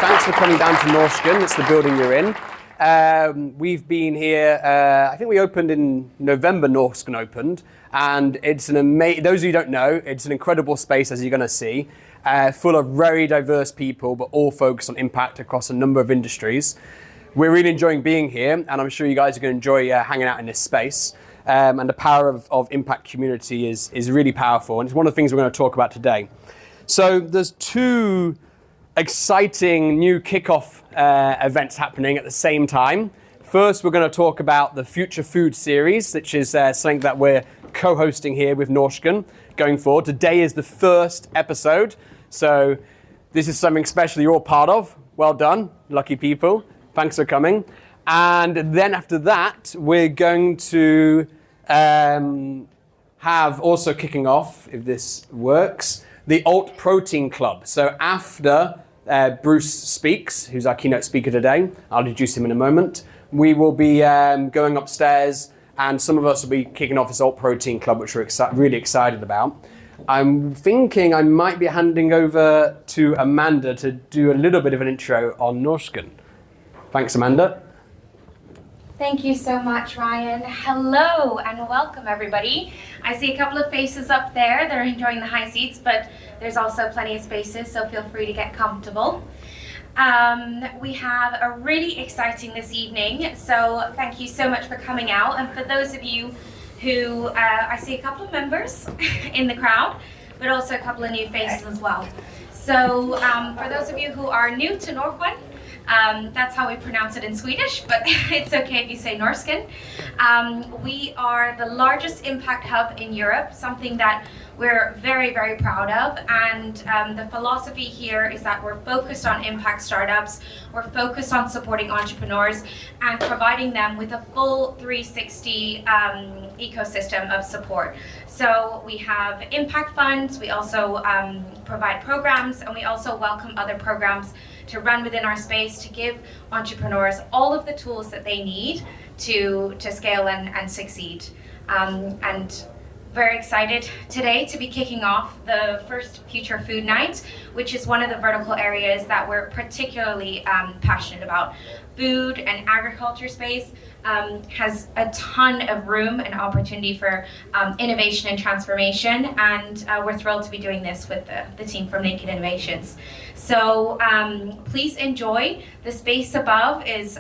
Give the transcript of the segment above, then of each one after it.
thanks for coming down to Norrsken. It's the building you're in. We've been here, I think we opened in November, Norrsken opened, and it's an amazing, those of you who don't know, it's an incredible space, as you're going to see, full of very diverse people, but all focused on impact across a number of industries. We're really enjoying being here, and I'm sure you guys are going to enjoy hanging out in this space. And the power of impact community is really powerful, and it's one of the things we're going to talk about today. So there's two exciting new kickoff events happening at the same time. First, we're going to talk about the Future Food series, which is something that we're co-hosting here with Norrsken going forward. Today is the first episode, so this is something special you're all part of. Well done, lucky people. Thanks for coming. And then after that, we're going to have also kicking off, if this works, the Alt Protein Club. So after Bruce speaks, who's our keynote speaker today, I'll introduce him in a moment, we will be going upstairs, and some of us will be kicking off this Alt Protein Club, which we're really excited about. I'm thinking I might be handing over to Amanda to do a little bit of an intro on Norrsken. Thanks, Amanda. Thank you so much, Ryan. Hello and welcome, everybody. I see a couple of faces up there that are enjoying the high seats, but there's also plenty of spaces, so feel free to get comfortable. We have a really exciting this evening, so thank you so much for coming out. And for those of you who, I see a couple of members in the crowd, but also a couple of new faces as well. So for those of you who are new to Norrsken, that's how we pronounce it in Swedish, but it's okay if you say Norrsken. We are the largest impact hub in Europe, something that we're very, very proud of. And the philosophy here is that we're focused on impact startups, we're focused on supporting entrepreneurs and providing them with a full 360 ecosystem of support. So we have impact funds, we also provide programs, and we also welcome other programs to run within our space to give entrepreneurs all of the tools that they need to scale and succeed. And very excited today to be kicking off the first Future Food Night, which is one of the vertical areas that we're particularly passionate about. Food and agriculture space has a ton of room and opportunity for innovation and transformation, and we're thrilled to be doing this with the team from Naked Innovations. So please enjoy. The space above is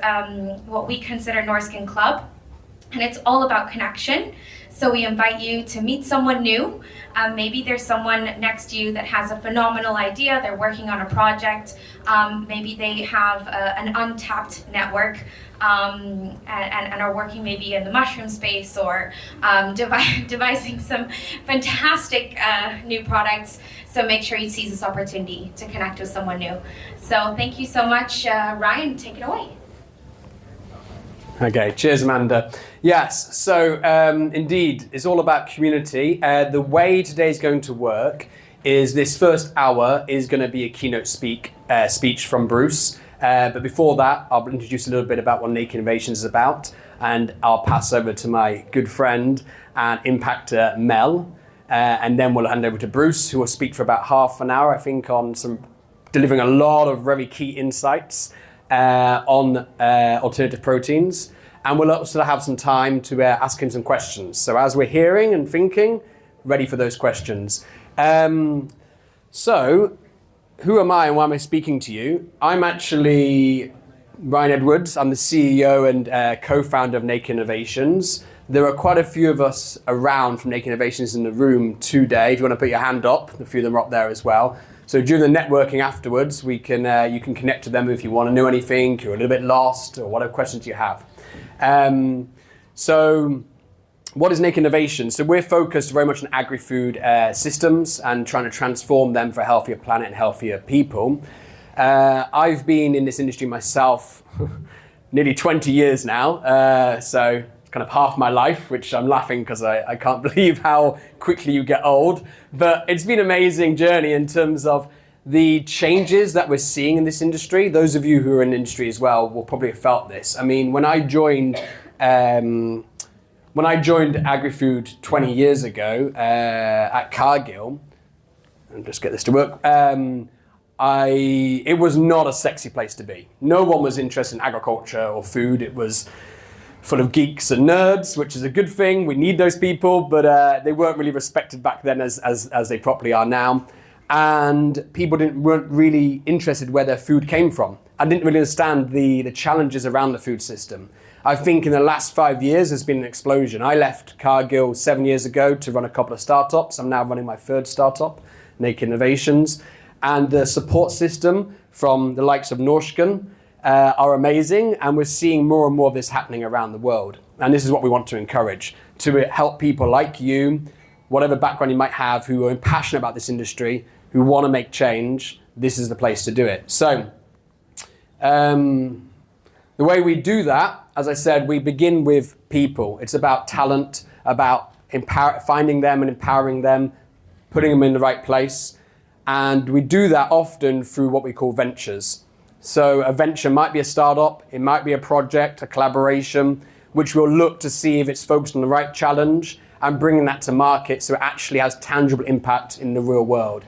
what we consider Norrsken Club, and it's all about connection. So we invite you to meet someone new. Maybe there's someone next to you that has a phenomenal idea, they're working on a project, maybe they have an untapped network and are working maybe in the mushroom space or devising some fantastic new products. So make sure you seize this opportunity to connect with someone new. So thank you so much. Ryan, take it away. Okay, cheers, Amanda. Yes, so indeed, it's all about community. The way today's going to work is this first hour is going to be a keynote speech from Bruce. But before that, I'll introduce a little bit about what Naked Innovations is about, and I'll pass over to my good friend and impactor, Mel. And then we'll hand over to Bruce, who will speak for about half an hour, I think, on delivering a lot of very key insights on alternative proteins, and we'll also have some time to ask him some questions. So as we're hearing and thinking, ready for those questions. So who am I and why am I speaking to you? I'm actually Ryan Edwards. I'm the CEO and co-founder of Naked Innovations. There are quite a few of us around from Naked Innovations in the room today. If you want to put your hand up, a few of them are up there as well. So during the networking afterwards, you can connect to them if you want to know anything, you're a little bit lost, or whatever questions you have. So what is Naked Innovations? So we're focused very much on agri-food systems and trying to transform them for a healthier planet and healthier people. I've been in this industry myself nearly 20 years now, so kind of half my life, which I'm laughing because I can't believe how quickly you get old. But it's been an amazing journey in terms of the changes that we're seeing in this industry. Those of you who are in the industry as well will probably have felt this. I mean, when I joined agri-food 20 years ago at Cargill, and just get this to work, it was not a sexy place to be. No one was interested in agriculture or food. It was full of geeks and nerds, which is a good thing. We need those people, but they weren't really respected back then as they properly are now. And people weren't really interested where their food came from and didn't really understand the challenges around the food system. I think in the last 5 years, there's been an explosion. I left Cargill 7 years ago to run a couple of startups. I'm now running my third startup, Naked Innovations. And the support system from the likes of Norrsken are amazing. And we're seeing more and more of this happening around the world. And this is what we want to encourage, to help people like you, whatever background you might have, who are passionate about this industry, who want to make change. This is the place to do it. So the way we do that, as I said, we begin with people. It's about talent, about finding them and empowering them, putting them in the right place. And we do that often through what we call ventures. So a venture might be a startup, it might be a project, a collaboration, which we'll look to see if it's focused on the right challenge and bringing that to market so it actually has tangible impact in the real world.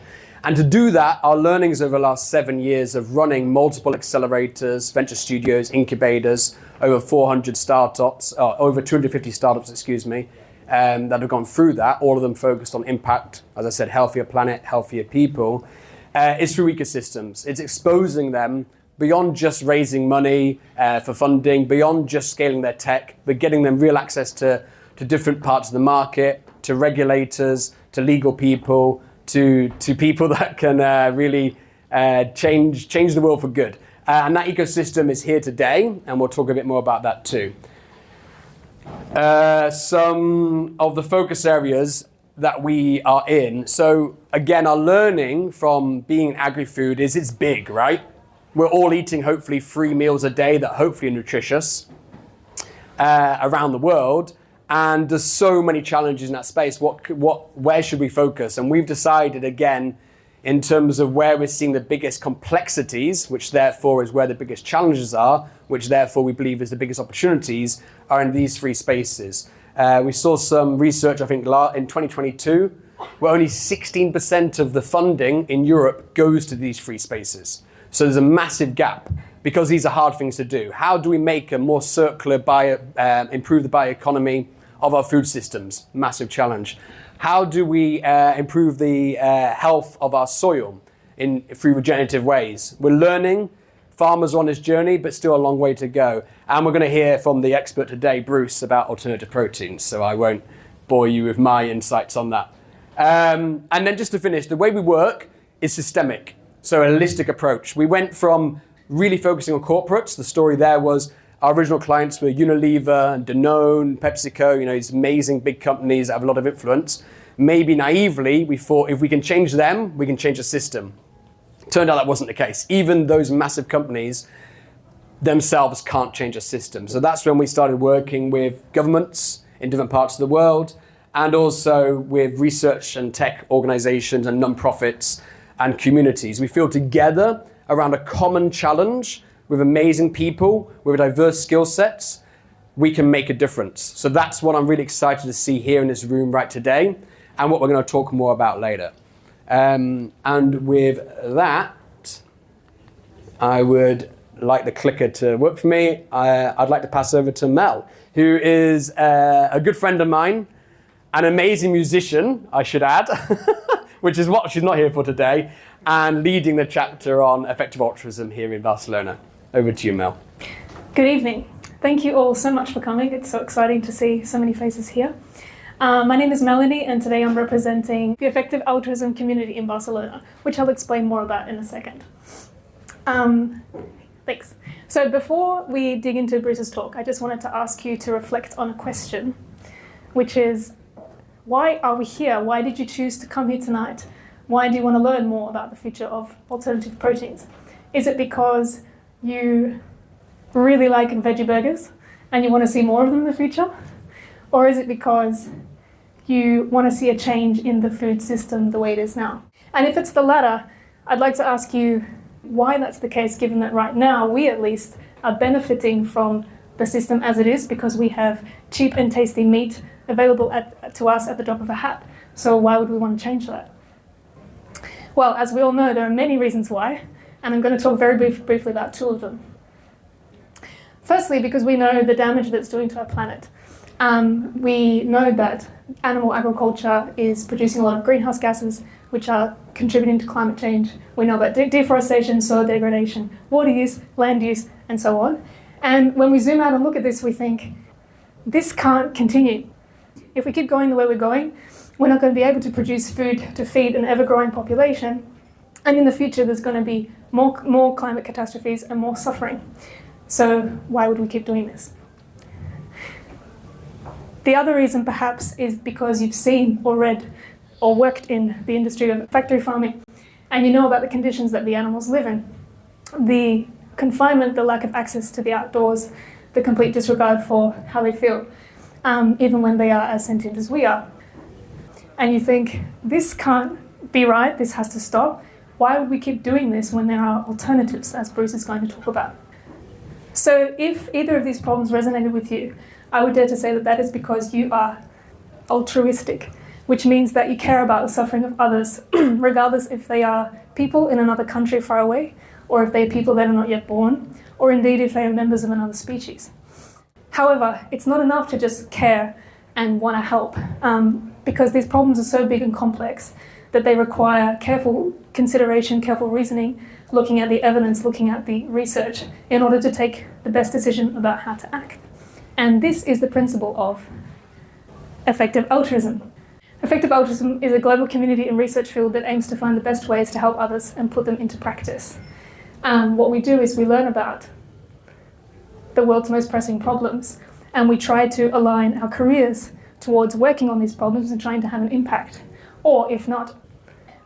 And to do that, our learnings over the last 7 years of running multiple accelerators, venture studios, incubators, over 400 startups, over 250 startups, that have gone through that, all of them focused on impact, as I said, healthier planet, healthier people, is through ecosystems. It's exposing them beyond just raising money for funding, beyond just scaling their tech, but getting them real access to different parts of the market, to regulators, to legal people, to people that can really change the world for good. And that ecosystem is here today, and we'll talk a bit more about that too. Some of the focus areas that we are in. So again, our learning from being in agri-food is it's big, right? We're all eating hopefully 3 meals a day that hopefully are nutritious around the world. And there's so many challenges in that space. Where should we focus? And we've decided again, in terms of where we're seeing the biggest complexities, which therefore is where the biggest challenges are, which therefore we believe is the biggest opportunities, are in these 3 spaces. We saw some research, I think, in 2022, where only 16% of the funding in Europe goes to these 3 spaces. So there's a massive gap because these are hard things to do. How do we make a more circular improve the bioeconomy of our food systems? Massive challenge. How do we improve the health of our soil through regenerative ways? We're learning. Farmers are on this journey, but still a long way to go. And we're going to hear from the expert today, Bruce, about alternative proteins. So I won't bore you with my insights on that. And then just to finish, the way we work is systemic. So a holistic approach. We went from really focusing on corporates. The story there was our original clients were Unilever and Danone, PepsiCo, these amazing big companies that have a lot of influence. Maybe naively, we thought if we can change them, we can change the system. Turned out that wasn't the case. Even those massive companies themselves can't change a system. So that's when we started working with governments in different parts of the world and also with research and tech organizations and non-profits and communities. We feel together around a common challenge with amazing people, with diverse skill sets, we can make a difference. So that's what I'm really excited to see here in this room right today and what we're going to talk more about later. And with that, I would like the clicker to work for me. I'd like to pass over to Mel, who is a good friend of mine, an amazing musician, I should add, which is what she's not here for today, and leading the chapter on effective altruism here in Barcelona. Over to you, Mel. Good evening. Thank you all so much for coming. It's so exciting to see so many faces here. My name is Melanie, and today I'm representing the effective altruism community in Barcelona, which I'll explain more about in a second. Thanks. So before we dig into Bruce's talk, I just wanted to ask you to reflect on a question, which is, why are we here? Why did you choose to come here tonight? Why do you want to learn more about the future of alternative proteins? Is it because you really like veggie burgers and you want to see more of them in the future? Or is it because you want to see a change in the food system the way it is now? And if it's the latter, I'd like to ask you why that's the case, given that right now we at least are benefiting from the system as it is because we have cheap and tasty meat available to us at the drop of a hat. So why would we want to change that? Well, as we all know, there are many reasons why, and I'm going to talk very briefly about two of them. Firstly, because we know the damage that it's doing to our planet. We know that animal agriculture is producing a lot of greenhouse gases, which are contributing to climate change. We know about deforestation, soil degradation, water use, land use, and so on. And when we zoom out and look at this, we think, this can't continue. If we keep going the way we're going, we're not going to be able to produce food to feed an ever-growing population. And in the future, there's going to be more climate catastrophes and more suffering. So why would we keep doing this? The other reason, perhaps, is because you've seen or read or worked in the industry of factory farming, and you know about the conditions that the animals live in. The confinement, the lack of access to the outdoors, the complete disregard for how they feel, even when they are as sentient as we are. And you think, this can't be right, this has to stop. Why would we keep doing this when there are alternatives, as Bruce is going to talk about? So if either of these problems resonated with you, I would dare to say that that is because you are altruistic, which means that you care about the suffering of others, regardless if they are people in another country far away, or if they are people that are not yet born, or indeed if they are members of another species. However, it's not enough to just care and want to help, because these problems are so big and complex that they require careful consideration, careful reasoning, looking at the evidence, looking at the research, in order to take the best decision about how to act. And this is the principle of effective altruism. Effective altruism is a global community and research field that aims to find the best ways to help others and put them into practice. What we do is we learn about the world's most pressing problems, and we try to align our careers towards working on these problems and trying to have an impact. Or if not,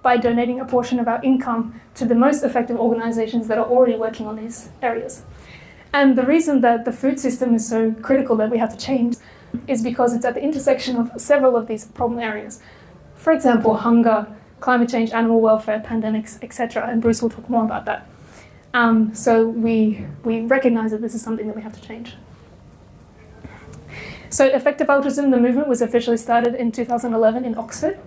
by donating a portion of our income to the most effective organizations that are already working on these areas. And the reason that the food system is so critical that we have to change is because it's at the intersection of several of these problem areas. For example, hunger, climate change, animal welfare, pandemics, etc. And Bruce will talk more about that. So we recognize that this is something that we have to change. So effective altruism, the movement was officially started in 2011 in Oxford.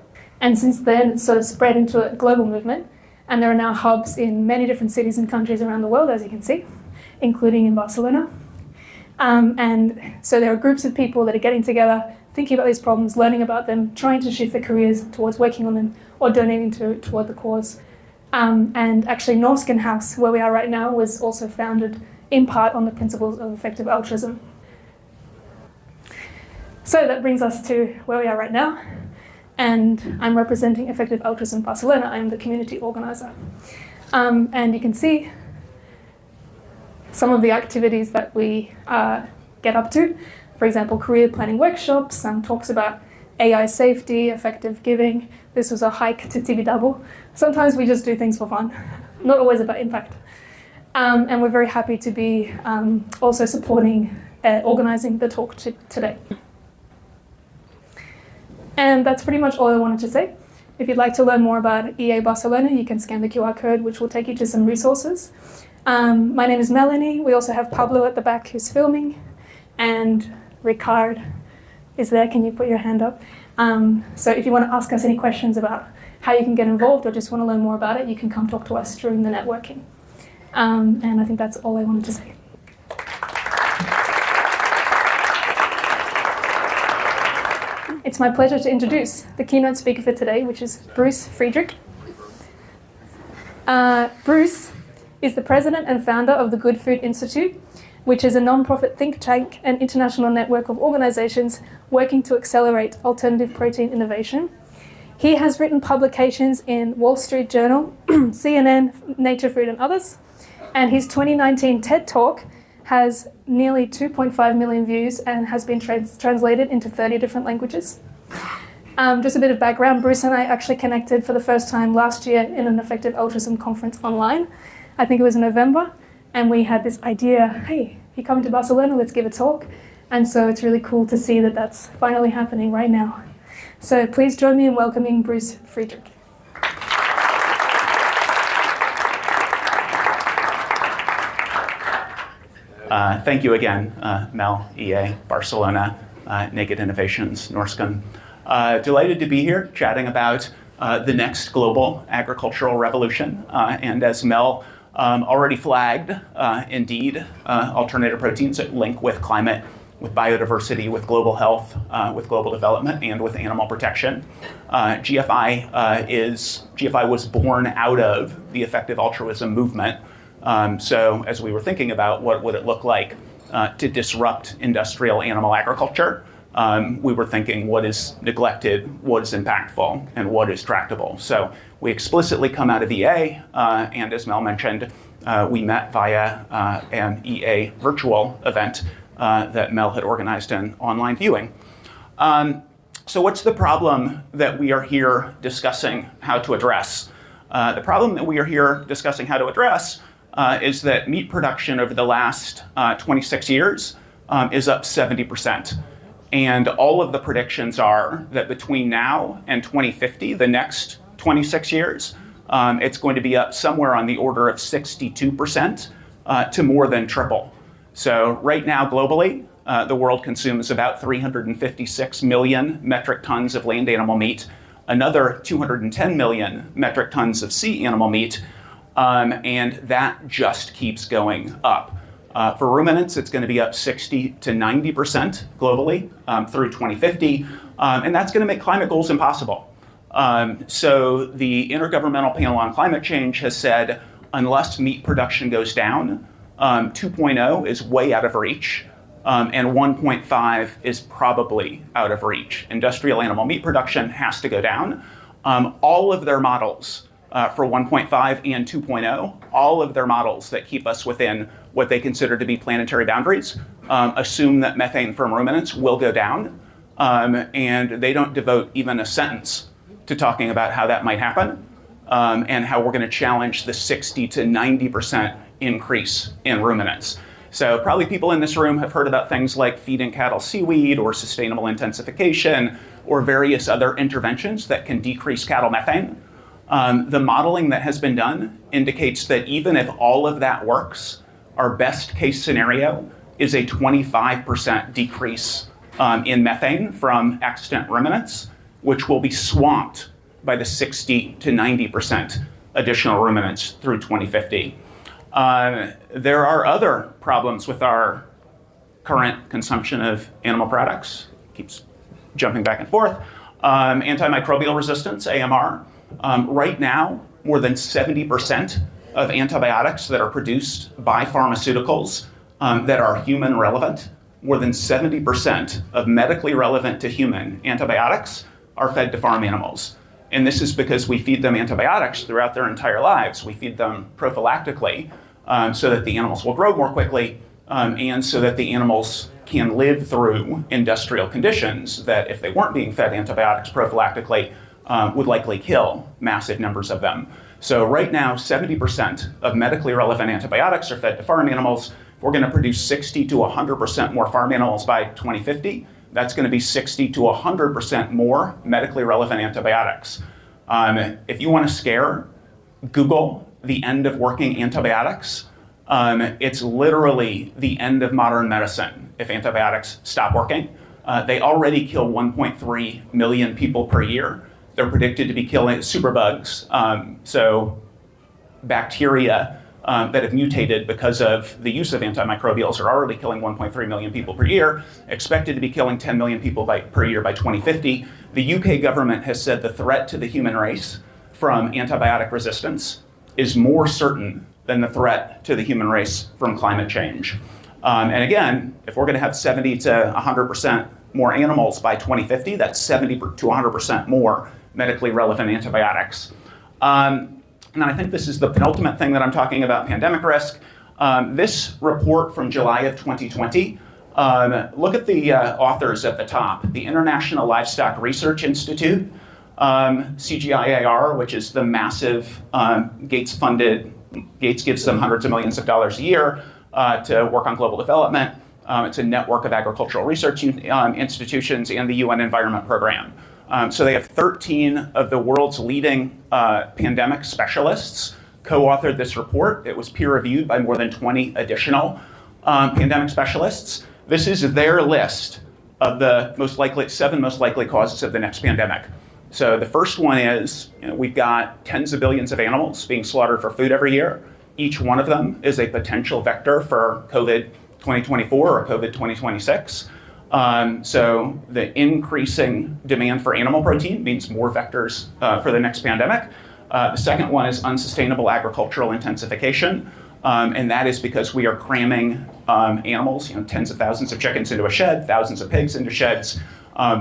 And since then, it's sort of spread into a global movement. And there are now hubs in many different cities and countries around the world, as you can see, including in Barcelona. And so there are groups of people that are getting together, thinking about these problems, learning about them, trying to shift their careers towards working on them or donating toward the cause. And actually Norrsken House, where we are right now, was also founded in part on the principles of effective altruism. So that brings us to where we are right now. And I'm representing Effective Altruism Barcelona. I'm the community organizer. And you can see some of the activities that we get up to. For example, career planning workshops, some talks about AI safety, effective giving. This was a hike to Tibidabo. Sometimes we just do things for fun, not always about impact. And we're very happy to be also supporting, organizing the talk today. And that's pretty much all I wanted to say. If you'd like to learn more about EA Barcelona, you can scan the QR code, which will take you to some resources. My name is Melanie. We also have Pablo at the back who's filming, and Ricard is there. Can you put your hand up? So if you want to ask us any questions about how you can get involved or just want to learn more about it, you can come talk to us during the networking. And I think that's all I wanted to say. It's my pleasure to introduce the keynote speaker for today, which is Bruce Friedrich. Bruce is the president and founder of the Good Food Institute, which is a non-profit think tank and international network of organizations working to accelerate alternative protein innovation. He has written publications in Wall Street Journal, CNN, Nature Food, and others. And his 2019 TED Talk has nearly 2.5 million views and has been translated into 30 different languages. Just a bit of background, Bruce and I actually connected for the first time last year in an Effective Altruism conference online. I think it was in November, and we had this idea, hey, you're coming to Barcelona, let's give a talk. And so it's really cool to see that that's finally happening right now. So please join me in welcoming Bruce Friedrich. Thank you again, Mel, EA, Barcelona, Naked Innovations, Norrsken. Delighted to be here chatting about the next global agricultural revolution. And as Mel already flagged, indeed, alternative proteins that link with climate, with biodiversity, with global health, with global development, and with animal protection. GFI was born out of the effective altruism movement. So as we were thinking about what would it look like to disrupt industrial animal agriculture, we were thinking what is neglected, what is impactful, and what is tractable. So we explicitly come out of EA, and as Mel mentioned, we met via an EA virtual event that Mel had organized an online viewing. So what's the problem that we are here discussing how to address? The problem that we are here discussing how to address is that meat production over the last 26 years is up 70%. And all of the predictions are that between now and 2050, the next 26 years, it's going to be up somewhere on the order of 62% to more than triple. So right now, globally, the world consumes about 356 million metric tons of land animal meat, another 210 million metric tons of sea animal meat, and that just keeps going up. For ruminants, it's going to be up 60 to 90% globally through 2050, and that's going to make climate goals impossible. So the Intergovernmental Panel on Climate Change has said, unless meat production goes down, 2.0 is way out of reach, and 1.5 is probably out of reach. Industrial animal meat production has to go down. All of their models for 1.5 and 2.0, all of their models that keep us within what they consider to be planetary boundaries assume that methane from ruminants will go down, and they don't devote even a sentence to talking about how that might happen and how we're going to challenge the 60 to 90% increase in ruminants. So probably people in this room have heard about things like feeding cattle seaweed or sustainable intensification or various other interventions that can decrease cattle methane. The modeling that has been done indicates that even if all of that works, our best case scenario is a 25% decrease in methane from extant ruminants, which will be swamped by the 60 to 90% additional ruminants through 2050. There are other problems with our current consumption of animal products. Keeps jumping back and forth. Antimicrobial resistance, AMR. Right now, more than 70% of antibiotics that are produced by pharmaceuticals that are human relevant, more than 70% of medically relevant to human antibiotics are fed to farm animals. And this is because we feed them antibiotics throughout their entire lives. We feed them prophylactically so that the animals will grow more quickly and so that the animals can live through industrial conditions that, if they weren't being fed antibiotics prophylactically, would likely kill massive numbers of them. So right now, 70% of medically relevant antibiotics are fed to farm animals. If we're going to produce 60 to 100% more farm animals by 2050, that's going to be 60 to 100% more medically relevant antibiotics. If you want to scare, Google the end of working antibiotics. It's literally the end of modern medicine if antibiotics stop working. They already kill 1.3 million people per year. They're predicted to be killing superbugs, so bacteria that have mutated because of the use of antimicrobials are already killing 1.3 million people per year, expected to be killing 10 million people per year by 2050. The UK government has said the threat to the human race from antibiotic resistance is more certain than the threat to the human race from climate change. And again, if we're going to have 70 to 100% more animals by 2050, that's 70 to 100% more medically relevant antibiotics. And I think this is the penultimate thing that I'm talking about, pandemic risk. This report from July of 2020, look at the authors at the top. The International Livestock Research Institute, CGIAR, which is the massive Gates-funded, Gates gives them hundreds of millions of dollars a year to work on global development. It's a network of agricultural research institutions and the UN Environment Program. So they have 13 of the world's leading pandemic specialists co-authored this report. It was peer-reviewed by more than 20 additional pandemic specialists. This is their list of the 7 most likely causes of the next pandemic. So the first one is, we've got tens of billions of animals being slaughtered for food every year. Each one of them is a potential vector for COVID 2024 or COVID 2026. So the increasing demand for animal protein means more vectors for the next pandemic. The second one is unsustainable agricultural intensification. And that is because we are cramming animals, tens of thousands of chickens into a shed, thousands of pigs into sheds.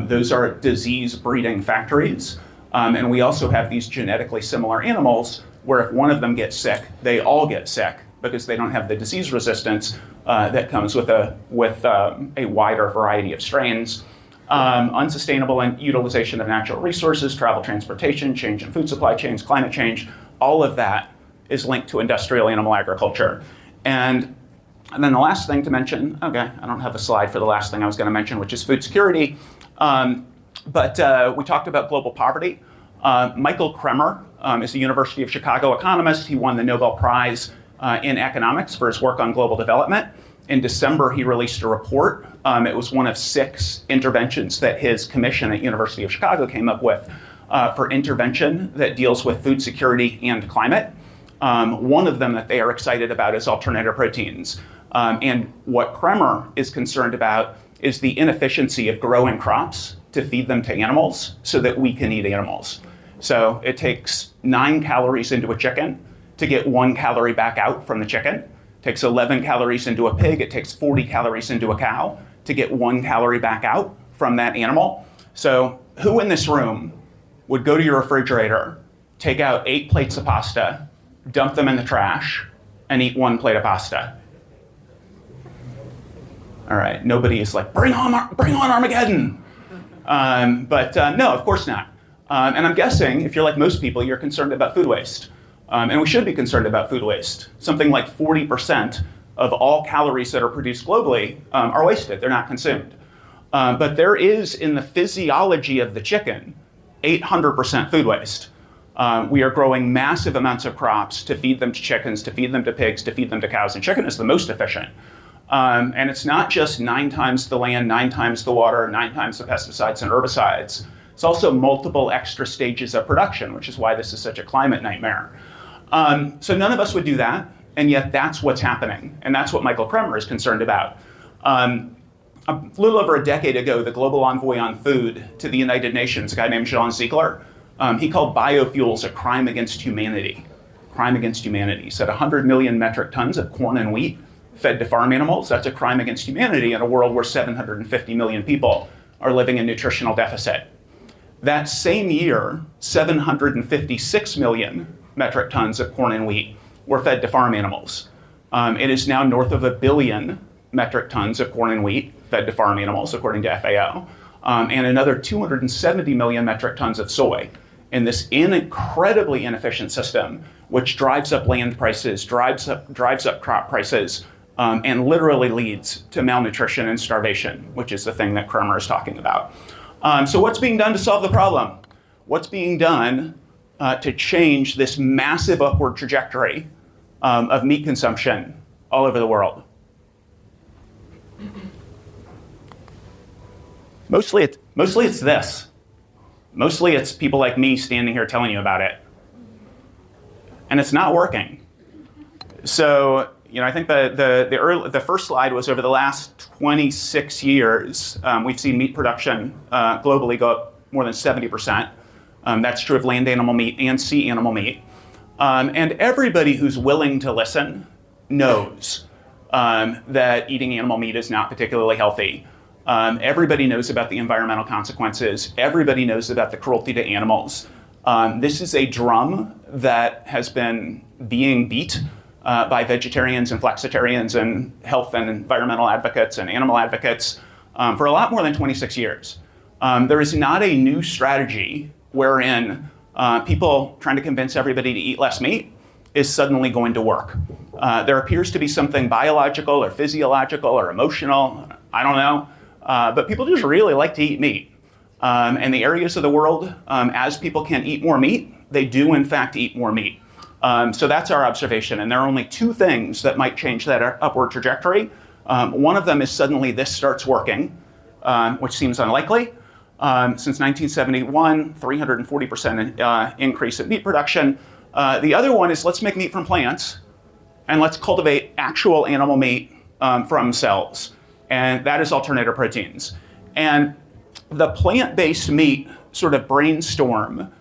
Those are disease breeding factories. And we also have these genetically similar animals where if one of them gets sick, they all get sick because they don't have the disease resistance that comes with a wider variety of strains. Unsustainable utilization of natural resources, travel, transportation, change in food supply chains, climate change, all of that is linked to industrial animal agriculture. And then the last thing to mention, okay, I don't have a slide for the last thing I was going to mention, which is food security. But we talked about global poverty. Michael Kremer is a University of Chicago economist. He won the Nobel Prize in economics for his work on global development. In December, he released a report. It was one of 6 interventions that his commission at University of Chicago came up with for intervention that deals with food security and climate. One of them that they are excited about is alternative proteins. And what Kremer is concerned about is the inefficiency of growing crops to feed them to animals so that we can eat animals. So it takes 9 calories into a chicken to get 1 calorie back out from the chicken. It takes 11 calories into a pig. It takes 40 calories into a cow to get 1 calorie back out from that animal. So who in this room would go to your refrigerator, take out 8 plates of pasta, dump them in the trash, and eat 1 plate of pasta? All right, nobody is like, bring on Armageddon. But no, of course not. And I'm guessing, if you're like most people, you're concerned about food waste. And we should be concerned about food waste. Something like 40% of all calories that are produced globally are wasted, they're not consumed. But there is, in the physiology of the chicken, 800% food waste. We are growing massive amounts of crops to feed them to chickens, to feed them to pigs, to feed them to cows, and chicken is the most efficient. And it's not just 9 times the land, 9 times the water, 9 times the pesticides and herbicides. It's also multiple extra stages of production, which is why this is such a climate nightmare. So none of us would do that, and yet that's what's happening. And that's what Michael Kremer is concerned about. A little over a decade ago, the global envoy on food to the United Nations, a guy named Jean Ziegler, he called biofuels a crime against humanity. Crime against humanity. He said 100 million metric tons of corn and wheat fed to farm animals, that's a crime against humanity in a world where 750 million people are living in nutritional deficit. That same year, 756 million metric tons of corn and wheat were fed to farm animals. It is now north of 1 billion metric tons of corn and wheat fed to farm animals, according to FAO, and another 270 million metric tons of soy in this incredibly inefficient system, which drives up land prices, drives up crop prices, and literally leads to malnutrition and starvation, which is the thing that Kremer is talking about. So what's being done to solve the problem? What's being done to change this massive upward trajectory of meat consumption all over the world? Mostly it's this. Mostly it's people like me standing here telling you about it. And it's not working. So, I think the first slide was over the last 26 years, we've seen meat production globally go up more than 70%. That's true of land animal meat and sea animal meat. And everybody who's willing to listen knows that eating animal meat is not particularly healthy. Everybody knows about the environmental consequences. Everybody knows about the cruelty to animals. This is a drum that has been being beat by vegetarians and flexitarians and health and environmental advocates and animal advocates for a lot more than 26 years. There is not a new strategy wherein people trying to convince everybody to eat less meat is suddenly going to work. There appears to be something biological or physiological or emotional, I don't know, but people just really like to eat meat. And the areas of the world, as people can eat more meat, they do in fact eat more meat. So that's our observation, and there are only 2 things that might change that upward trajectory. One of them is suddenly this starts working, which seems unlikely. Since 1971, 340% increase in meat production. The other one is let's make meat from plants and let's cultivate actual animal meat from cells. And that is alternative proteins. And the plant-based meat sort of brainstorm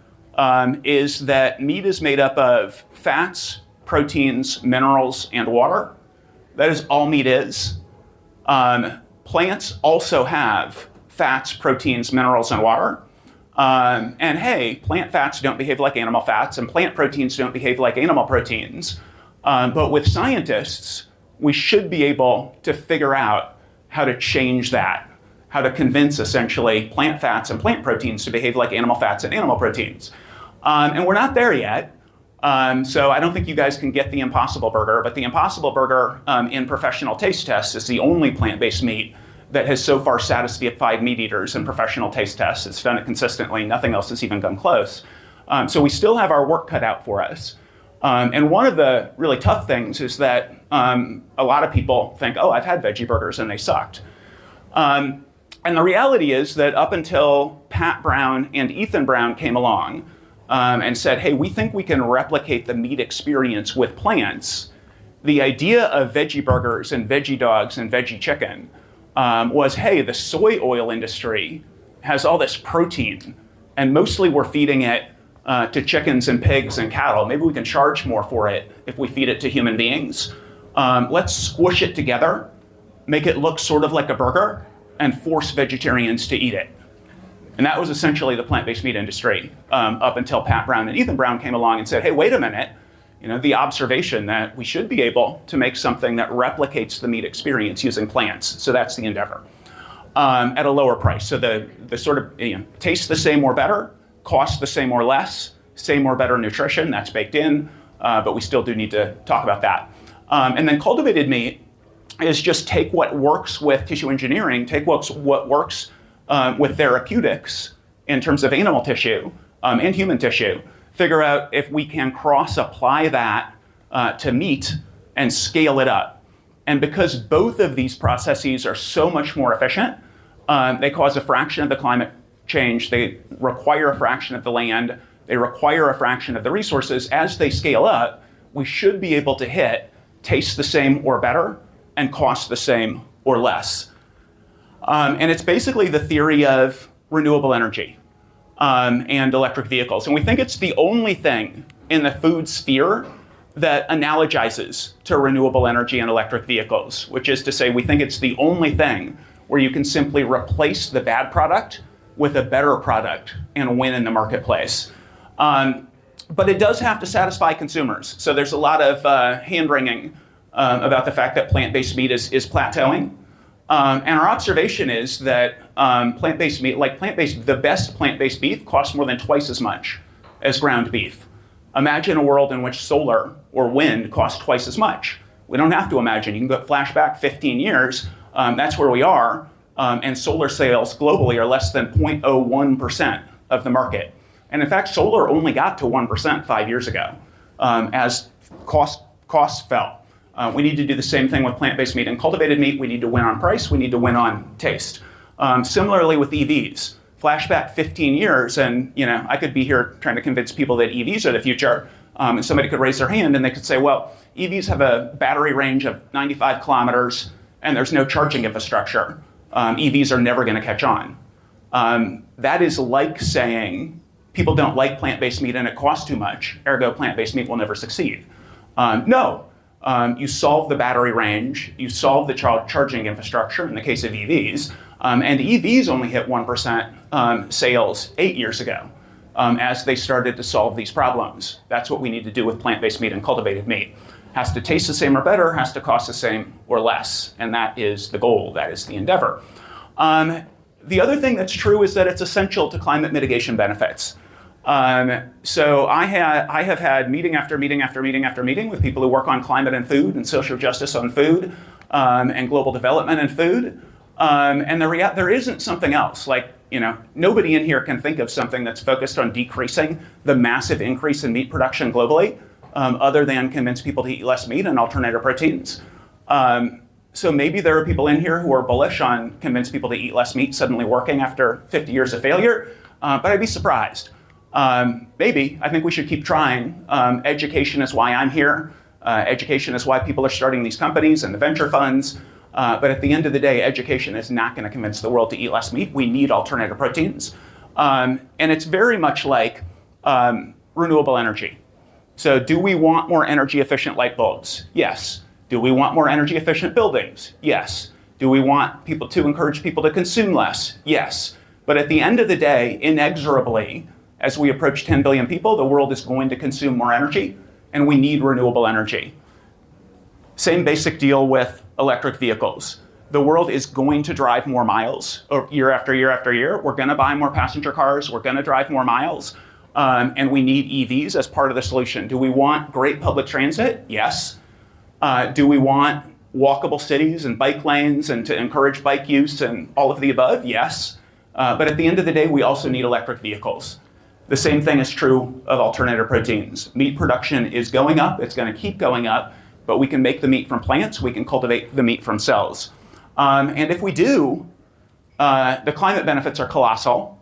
is that meat is made up of fats, proteins, minerals, and water. That is all meat is. Plants also have fats, proteins, minerals, and water. And hey, plant fats don't behave like animal fats, and plant proteins don't behave like animal proteins. But with scientists, we should be able to figure out how to change that, how to convince essentially plant fats and plant proteins to behave like animal fats and animal proteins. And we're not there yet. So I don't think you guys can get the Impossible Burger, but the Impossible Burger in professional taste tests is the only plant-based meat that has so far satisfied meat eaters in professional taste tests. It's done it consistently. Nothing else has even come close. So we still have our work cut out for us. And one of the really tough things is that a lot of people think, oh, I've had veggie burgers and they sucked. And the reality is that up until Pat Brown and Ethan Brown came along and said, hey, we think we can replicate the meat experience with plants, the idea of veggie burgers and veggie dogs and veggie chicken was, hey, the soy oil industry has all this protein, and mostly we're feeding it to chickens and pigs and cattle. Maybe we can charge more for it if we feed it to human beings. Let's squish it together, make it look sort of like a burger, and force vegetarians to eat it. And that was essentially the plant-based meat industry up until Pat Brown and Ethan Brown came along and said, hey, wait a minute. The observation that we should be able to make something that replicates the meat experience using plants. So that's the endeavor at a lower price. So the sort of taste the same or better, cost the same or less, same or better nutrition, that's baked in, but we still do need to talk about that. And then cultivated meat is just take what works with tissue engineering, take what works with therapeutics in terms of animal tissue and human tissue, figure out if we can cross-apply that to meat and scale it up. And because both of these processes are so much more efficient, they cause a fraction of the climate change, they require a fraction of the land, they require a fraction of the resources. As they scale up, we should be able to hit taste the same or better and cost the same or less. And it's basically the theory of renewable energy and electric vehicles. And we think it's the only thing in the food sphere that analogizes to renewable energy and electric vehicles, which is to say we think it's the only thing where you can simply replace the bad product with a better product and win in the marketplace. But it does have to satisfy consumers. So there's a lot of hand-wringing about the fact that plant-based meat is plateauing. And our observation is that plant-based meat, the best plant-based beef costs more than twice as much as ground beef. Imagine a world in which solar or wind costs twice as much. We don't have to imagine. You can go flashback 15 years. That's where we are. And solar sales globally are less than 0.01% of the market. And in fact, solar only got to 1% 5 years ago as costs fell. We need to do the same thing with plant-based meat and cultivated meat. We need to win on price. We need to win on taste. Similarly with EVs. Flashback 15 years, and I could be here trying to convince people that EVs are the future, and somebody could raise their hand and they could say, well, EVs have a battery range of 95 kilometers and there's no charging infrastructure. EVs are never going to catch on. That is like saying people don't like plant-based meat and it costs too much, ergo plant-based meat will never succeed. No. You solve the battery range, you solve the charging infrastructure in the case of EVs, and EVs only hit 1% sales 8 years ago as they started to solve these problems. That's what we need to do with plant-based meat and cultivated meat. Has to taste the same or better, has to cost the same or less, and that is the goal, that is the endeavor. The other thing that's true is that it's essential to climate mitigation benefits. So I have had meeting after meeting after meeting after meeting with people who work on climate and food and social justice on food and global development and food. And there isn't something else. Nobody in here can think of something that's focused on decreasing the massive increase in meat production globally, other than convince people to eat less meat and alternative proteins. So maybe there are people in here who are bullish on convince people to eat less meat suddenly working after 50 years of failure, but I'd be surprised. Maybe. I think we should keep trying. Education is why I'm here. Education is why people are starting these companies and the venture funds. But at the end of the day, education is not going to convince the world to eat less meat. We need alternative proteins. And it's very much like renewable energy. So do we want more energy efficient light bulbs? Yes. Do we want more energy efficient buildings? Yes. Do we want people to encourage people to consume less? Yes. But at the end of the day, inexorably, as we approach 10 billion people, the world is going to consume more energy, and we need renewable energy. Same basic deal with electric vehicles. The world is going to drive more miles year after year after year. We're going to buy more passenger cars. We're going to drive more miles. And we need EVs as part of the solution. Do we want great public transit? Yes. Do we want walkable cities and bike lanes and to encourage bike use and all of the above? Yes. But at the end of the day, we also need electric vehicles. The same thing is true of alternative proteins. Meat production is going up. It's going to keep going up. But we can make the meat from plants. We can cultivate the meat from cells. And if we do, the climate benefits are colossal.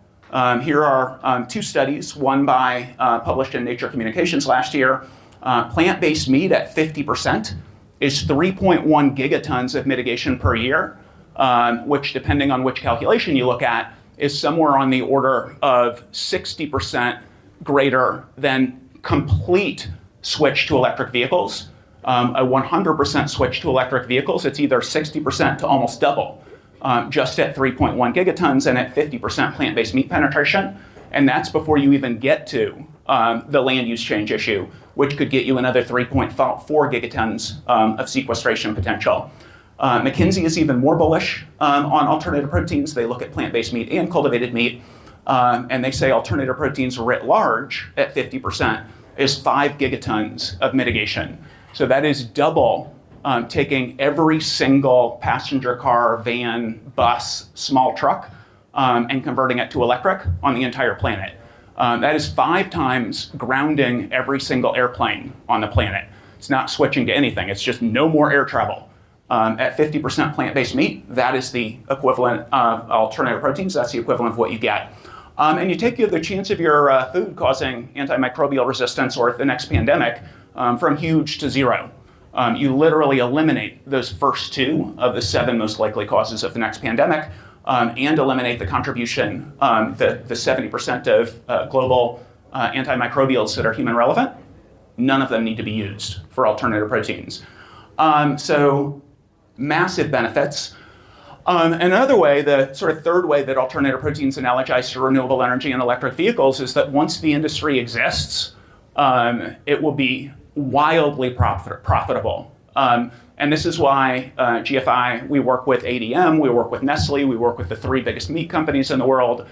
Here are two studies, one published in Nature Communications last year. Plant-based meat at 50% is 3.1 gigatons of mitigation per year, which, depending on which calculation you look at, is somewhere on the order of 60% greater than complete switch to electric vehicles. A 100% switch to electric vehicles, it's either 60% to almost double, just at 3.1 gigatons and at 50% plant-based meat penetration. And that's before you even get to the land use change issue, which could get you another 3.4 gigatons of sequestration potential. McKinsey is even more bullish on alternative proteins. They look at plant-based meat and cultivated meat, and they say alternative proteins writ large at 50% is 5 gigatons of mitigation. So that is double taking every single passenger car, van, bus, small truck, and converting it to electric on the entire planet. That is 5 times grounding every single airplane on the planet. It's not switching to anything. It's just no more air travel. At 50% plant-based meat, that is the equivalent of alternative proteins. That's the equivalent of what you get. And you take the chance of your food causing antimicrobial resistance or the next pandemic from huge to zero. You literally eliminate those first 2 of the 7 most likely causes of the next pandemic and eliminate the contribution, the 70% of global antimicrobials that are human relevant. None of them need to be used for alternative proteins. So massive benefits. Another way, the sort of third way that alternative proteins analogize to renewable energy and electric vehicles is that once the industry exists, it will be wildly profitable. And this is why GFI, we work with ADM, we work with Nestle, we work with the 3 biggest meat companies in the world.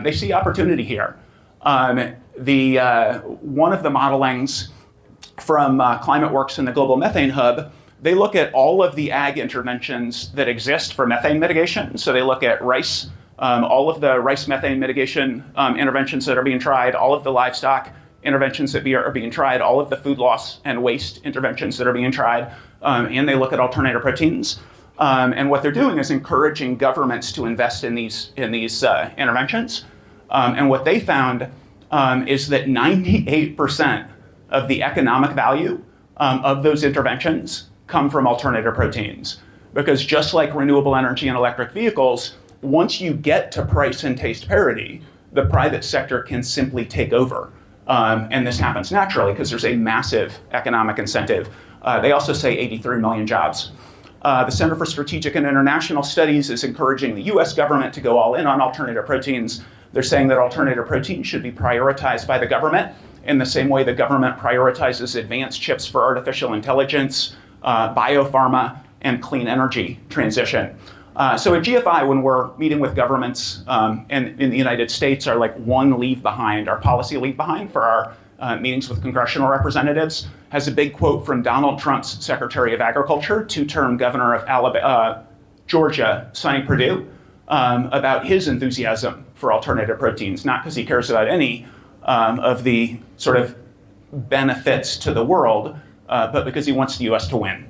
They see opportunity here. One of the modelings from ClimateWorks and the Global Methane Hub, they look at all of the ag interventions that exist for methane mitigation. So they look at rice, all of the rice methane mitigation interventions that are being tried, all of the livestock interventions that are being tried, all of the food loss and waste interventions that are being tried, and they look at alternative proteins. And what they're doing is encouraging governments to invest in these interventions. And what they found is that 98% of the economic value of those interventions come from alternative proteins. Because just like renewable energy and electric vehicles, once you get to price and taste parity, the private sector can simply take over. And this happens naturally because there's a massive economic incentive. They also say 83 million jobs. The Center for Strategic and International Studies is encouraging the US government to go all in on alternative proteins. They're saying that alternative proteins should be prioritized by the government in the same way the government prioritizes advanced chips for artificial intelligence, biopharma, and clean energy transition. So at GFI, when we're meeting with governments in the United States, are like one leave behind, our policy leave behind for our meetings with congressional representatives, has a big quote from Donald Trump's Secretary of Agriculture, 2-term governor of Georgia, Sonny Perdue, about his enthusiasm for alternative proteins, not because he cares about any of the sort of benefits to the world, but because he wants the US to win.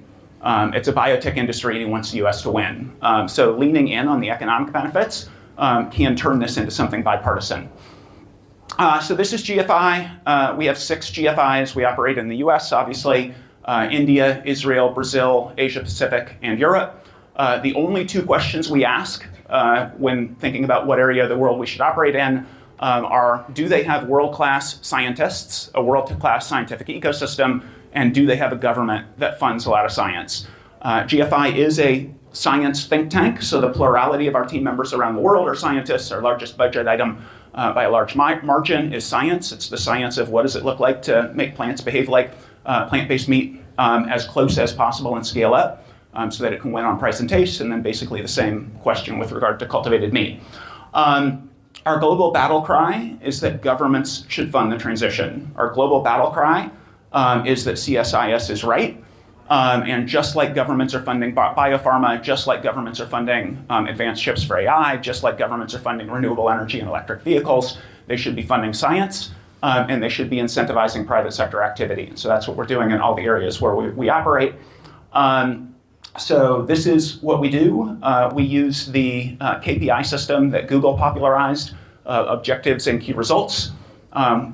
It's a biotech industry and he wants the US to win. So leaning in on the economic benefits can turn this into something bipartisan. So this is GFI. We have 6 GFIs. We operate in the US, obviously, India, Israel, Brazil, Asia Pacific, and Europe. The only 2 questions we ask when thinking about what area of the world we should operate in are, do they have world-class scientists, a world-class scientific ecosystem, and do they have a government that funds a lot of science? GFI is a science think tank, so the plurality of our team members around the world are scientists. Our largest budget item by a large margin is science. It's the science of what does it look like to make plants behave like plant-based meat as close as possible and scale up so that it can win on price and taste, and then basically the same question with regard to cultivated meat. Our global battle cry is that governments should fund the transition. Our global battle cry is that CSIS is right. And just like governments are funding biopharma, just like governments are funding advanced chips for AI, just like governments are funding renewable energy and electric vehicles, they should be funding science, and they should be incentivizing private sector activity. So that's what we're doing in all the areas where we operate. So this is what we do. We use the KPI system that Google popularized, objectives and key results.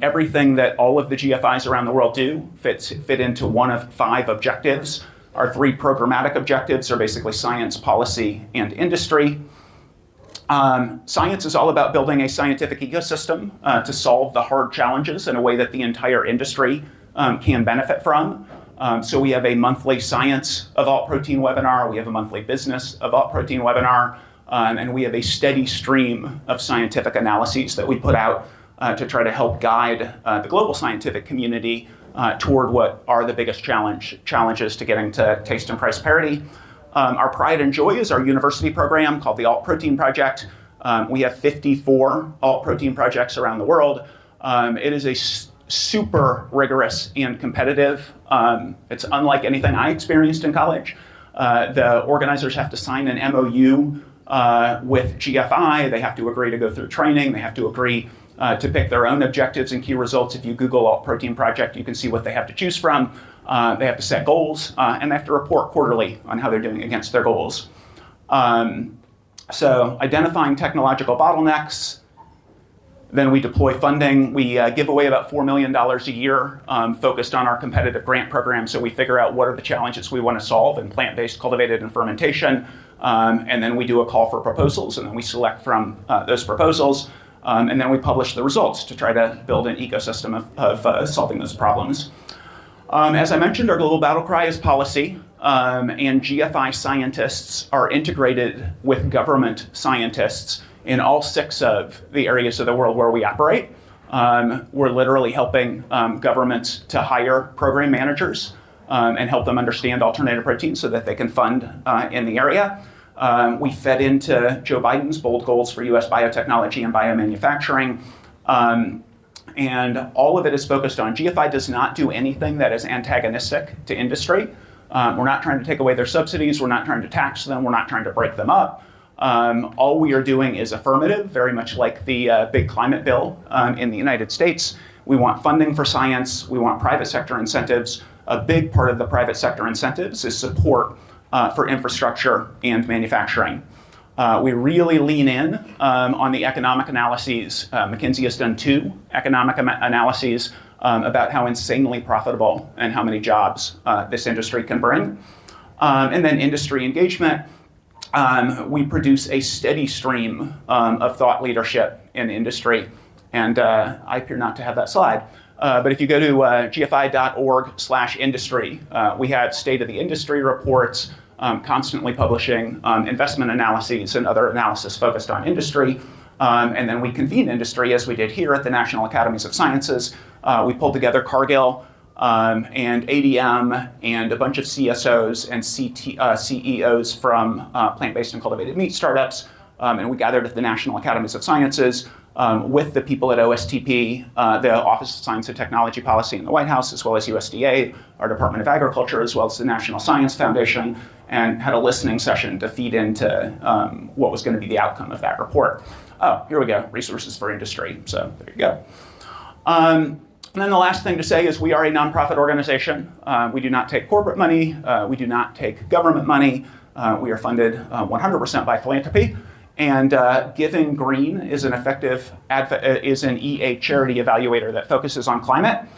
Everything that all of the GFIs around the world do fit into one of 5 objectives. Our 3 programmatic objectives are basically science, policy, and industry. Science is all about building a scientific ecosystem to solve the hard challenges in a way that the entire industry can benefit from. So we have a monthly science of alt protein webinar, we have a monthly business of alt protein webinar, and we have a steady stream of scientific analyses that we put out to try to help guide the global scientific community toward what are the biggest challenges to getting to taste and price parity. Our pride and joy is our university program called the Alt Protein Project. We have 54 alt protein projects around the world. It is a super rigorous and competitive. It's unlike anything I experienced in college. The organizers have to sign an MOU with GFI. They have to agree to go through training. They have to agree to pick their own objectives and key results. If you Google Alt Protein Project, you can see what they have to choose from. They have to set goals, and they have to report quarterly on how they're doing against their goals. So identifying technological bottlenecks, then we deploy funding. We give away about $4 million a year focused on our competitive grant program. So we figure out what are the challenges we want to solve in plant-based, cultivated, and fermentation. And then we do a call for proposals, and then we select from those proposals. And then we publish the results to try to build an ecosystem of solving those problems. As I mentioned, our global battle cry is policy, and GFI scientists are integrated with government scientists in all 6 of the areas of the world where we operate. We're literally helping governments to hire program managers and help them understand alternative proteins so that they can fund in the area. We fed into Joe Biden's bold goals for US biotechnology and biomanufacturing. And all of it is focused on GFI does not do anything that is antagonistic to industry. We're not trying to take away their subsidies. We're not trying to tax them. We're not trying to break them up. All we are doing is affirmative, very much like the big climate bill in the United States. We want funding for science. We want private sector incentives. A big part of the private sector incentives is support for infrastructure and manufacturing. We really lean in on the economic analyses. McKinsey has done 2 economic analyses about how insanely profitable and how many jobs this industry can bring. And then industry engagement. We produce a steady stream of thought leadership in industry. And I appear not to have that slide. But if you go to gfi.org/industry, we have state of the industry reports, constantly publishing investment analyses and other analysis focused on industry. And then we convene industry, as we did here at the National Academies of Sciences. We pulled together Cargill and ADM and a bunch of CSOs and CEOs from plant-based and cultivated meat startups. And we gathered at the National Academies of Sciences with the people at OSTP, the Office of Science and Technology Policy in the White House, as well as USDA, our Department of Agriculture, as well as the National Science Foundation, and had a listening session to feed into what was going to be the outcome of that report. Oh, here we go, resources for industry. So there you go. And then the last thing to say is we are a nonprofit organization. We do not take corporate money. We do not take government money. We are funded 100% by philanthropy. And Giving Green is an EA charity evaluator that focuses on climate.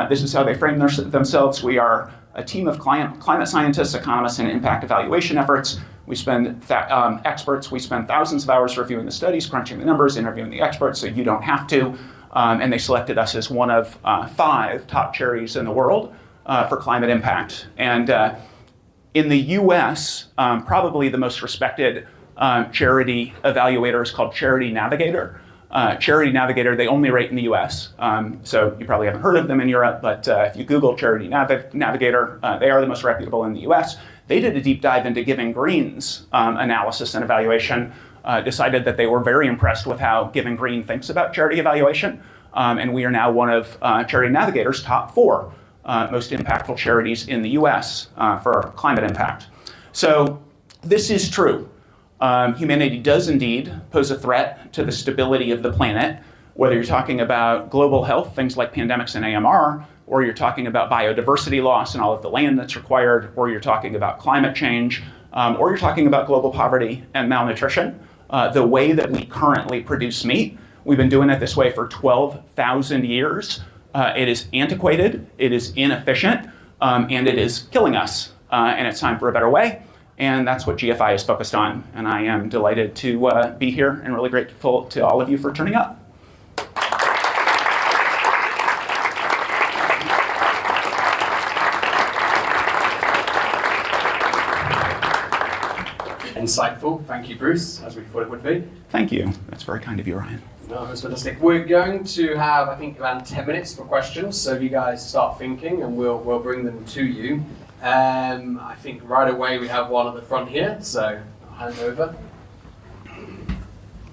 This is how they frame themselves. We are a team of climate scientists, economists, and impact evaluation efforts. We spend experts. We spend thousands of hours reviewing the studies, crunching the numbers, interviewing the experts, so you don't have to. And they selected us as one of 5 top charities in the world for climate impact. And in the US, probably the most respected charity evaluator is called Charity Navigator. Charity Navigator, they only rate in the US. So you probably haven't heard of them in Europe, but if you Google Charity Navigator, they are the most reputable in the US. They did a deep dive into Giving Green's analysis and evaluation, decided that they were very impressed with how Giving Green thinks about charity evaluation. And we are now one of Charity Navigator's top 4 most impactful charities in the US for climate impact. So this is true. Humanity does indeed pose a threat to the stability of the planet, whether you're talking about global health, things like pandemics and AMR, or you're talking about biodiversity loss and all of the land that's required, or you're talking about climate change, or you're talking about global poverty and malnutrition. The way that we currently produce meat, we've been doing it this way for 12,000 years. It is antiquated, it is inefficient, and it is killing us. And it's time for a better way. And that's what GFI is focused on. And I am delighted to be here and really grateful to all of you for turning up. Insightful. Thank you, Bruce, as we thought it would be. Thank you. That's very kind of you, Ryan. No, that's fantastic. We're going to have, I think, around 10 minutes for questions. So if you guys start thinking, and we'll bring them to you. I think right away we have one at the front here, so I'll hand over.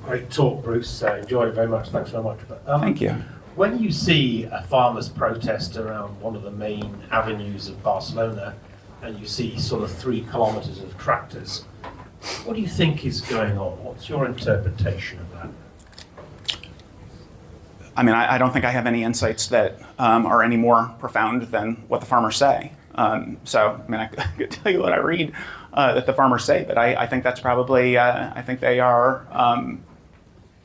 Great talk, Bruce. Enjoyed it very much. Thanks very much. But, Thank you. When you see a farmers' protest around one of the main avenues of Barcelona, and you see sort of 3 kilometers of tractors, what do you think is going on? What's your interpretation of that? I mean, I don't think I have any insights that are any more profound than what the farmers say. So, I mean, I could tell you what I read that the farmers say, but I think that's probably, I think they are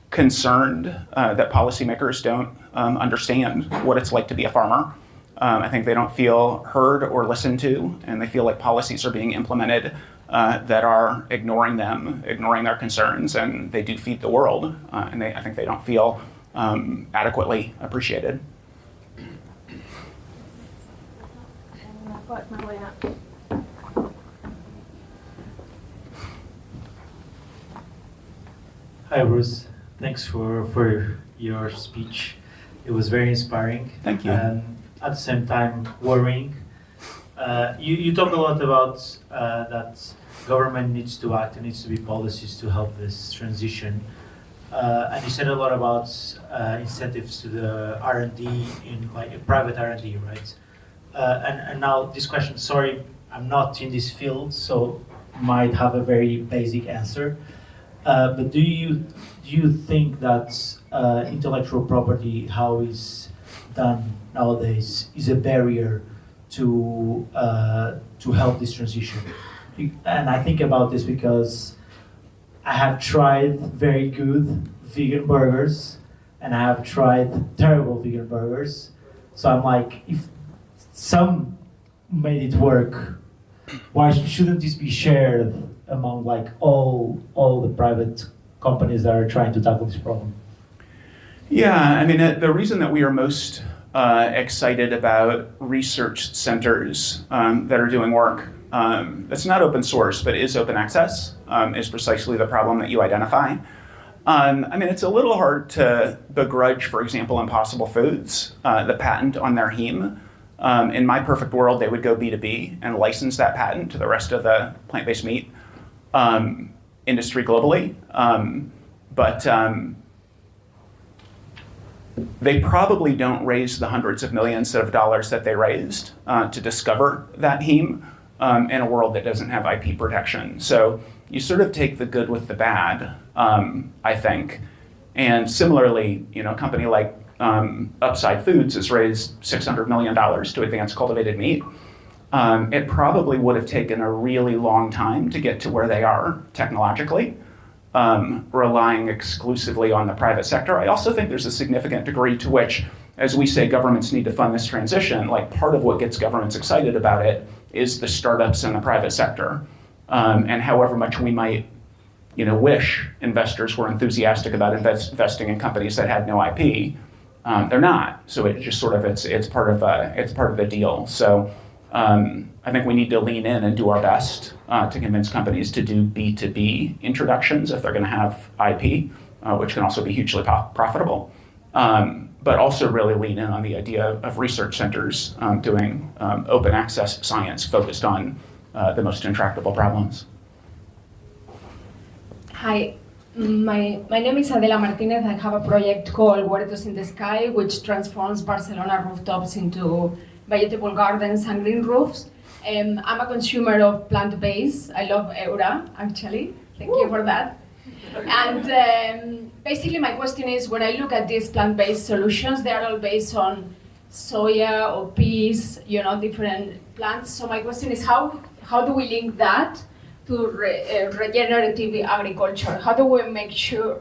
concerned that policymakers don't understand what it's like to be a farmer. I think they don't feel heard or listened to, and they feel like policies are being implemented that are ignoring them, ignoring their concerns, and they do feed the world, and I think they don't feel adequately appreciated. Work my way up. Hi, Bruce. Thanks for your speech. It was very inspiring. Thank you. And at the same time, worrying. You talk a lot about that government needs to act, there needs to be policies to help this transition. And you said a lot about incentives to the R&D in like private R&D, right? And now this question, sorry, I'm not in this field, so might have a very basic answer. But do you think that intellectual property, how is done nowadays, is a barrier to help this transition? And I think about this because I have tried very good vegan burgers and I have tried terrible vegan burgers. So I'm like, if some made it work, why shouldn't this be shared among like all the private companies that are trying to tackle this problem? Yeah, I mean, the reason that we are most excited about research centers that are doing work that's not open source but is open access is precisely the problem that you identify. I mean, it's a little hard to begrudge, for example, Impossible Foods, the patent on their heme. In my perfect world, they would go B2B and license that patent to the rest of the plant-based meat industry globally. But they probably don't raise the hundreds of millions of dollars that they raised to discover that heme in a world that doesn't have IP protection. So you sort of take the good with the bad, I think. And similarly, you know, a company like Upside Foods has raised $600 million to advance cultivated meat. It probably would have taken a really long time to get to where they are technologically, relying exclusively on the private sector. I also think there's a significant degree to which, as we say, governments need to fund this transition, like part of what gets governments excited about it is the startups in the private sector. And however much we might wish investors were enthusiastic about investing in companies that had no IP, they're not. So it just sort of it's part of the deal. So I think we need to lean in and do our best to convince companies to do B2B introductions if they're going to have IP, which can also be hugely profitable. But also really lean in on the idea of research centers doing open access science focused on the most intractable problems. Hi, my name is Adela Martinez. I have a project called Huertos in the Sky, which transforms Barcelona rooftops into vegetable gardens and green roofs. I'm a consumer of plant-based. I love Eura, actually. Thank you for that. And basically my question is, when I look at these plant-based solutions, they are all based on soya or peas, different plants. So my question is, how do we link that to regenerative agriculture? How do we make sure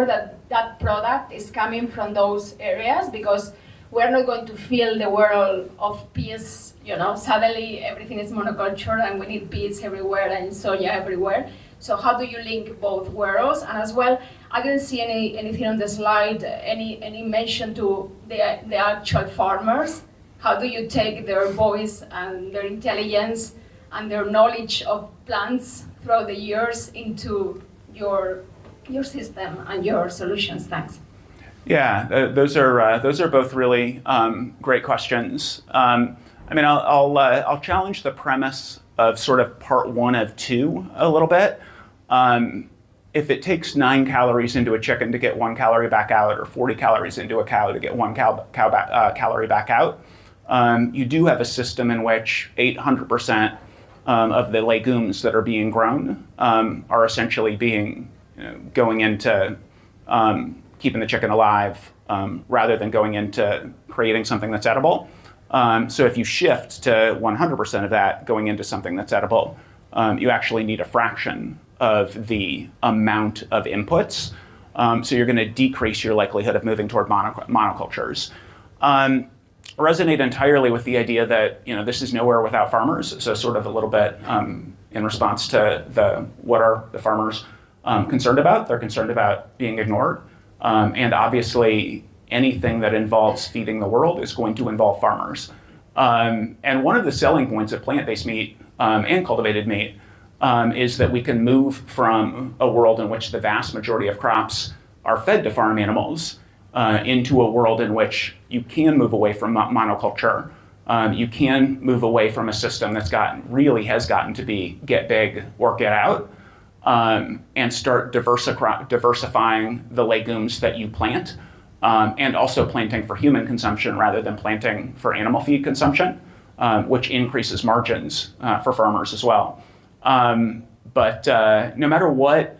that product is coming from those areas? Because we're not going to fill the world of peas, suddenly everything is monoculture and we need peas everywhere and soya everywhere. So how do you link both worlds? And as well, I didn't see anything on the slide, any mention to the actual farmers. How do you take their voice and their intelligence and their knowledge of plants throughout the years into your system and your solutions? Thanks. Yeah, those are both really great questions. I'll challenge the premise of sort of part one of two a little bit. If it takes 9 calories into a chicken to get 1 calorie back out, or 40 calories into a cow to get 1 calorie back out, you do have a system in which 800% of the legumes that are being grown are essentially going into keeping the chicken alive rather than going into creating something that's edible. So if you shift to 100% of that going into something that's edible, you actually need a fraction of the amount of inputs. So you're going to decrease your likelihood of moving toward monocultures. Resonate entirely with the idea that this is nowhere without farmers. So sort of a little bit in response to what are the farmers concerned about? They're concerned about being ignored. And obviously anything that involves feeding the world is going to involve farmers. And one of the selling points of plant-based meat and cultivated meat is that we can move from a world in which the vast majority of crops are fed to farm animals into a world in which you can move away from monoculture. You can move away from a system that's has gotten to be get big or get out, and start diversifying the legumes that you plant, and also planting for human consumption rather than planting for animal feed consumption, which increases margins for farmers as well. But no matter what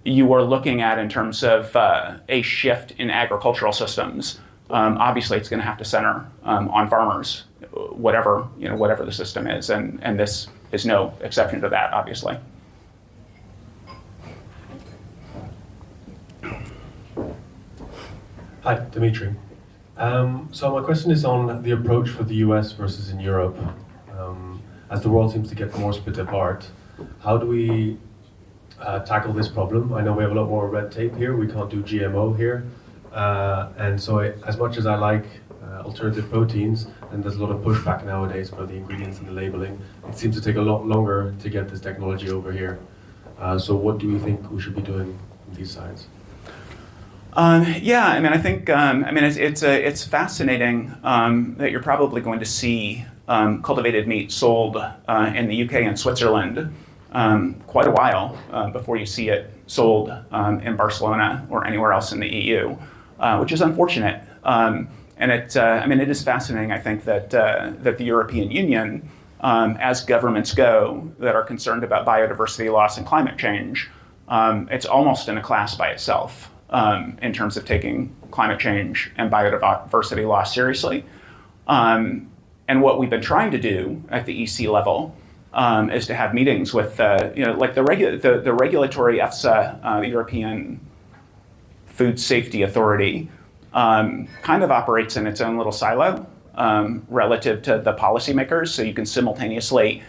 you are looking at in terms of a shift in agricultural systems, obviously it's going to have to center on farmers, whatever the system is, and this is no exception to that, obviously. Hi, Dimitri. So my question is on the approach for the US versus in Europe. As the world seems to get more split apart, how do we tackle this problem? I know we have a lot more red tape here. We can't do GMO here. And so as much as I like alternative proteins, and there's a lot of pushback nowadays for the ingredients and the labeling, it seems to take a lot longer to get this technology over here. So what do you think we should be doing on these sides? I think it's fascinating that you're probably going to see cultivated meat sold in the UK and Switzerland quite a while before you see it sold in Barcelona or anywhere else in the EU, which is unfortunate. And it is fascinating, I think, that the European Union, as governments go that are concerned about biodiversity loss and climate change, it's almost in a class by itself in terms of taking climate change and biodiversity loss seriously. And what we've been trying to do at the EC level is to have meetings with, like the regulatory EFSA, the European Food Safety Authority, kind of operates in its own little silo relative to the policymakers. So you can simultaneously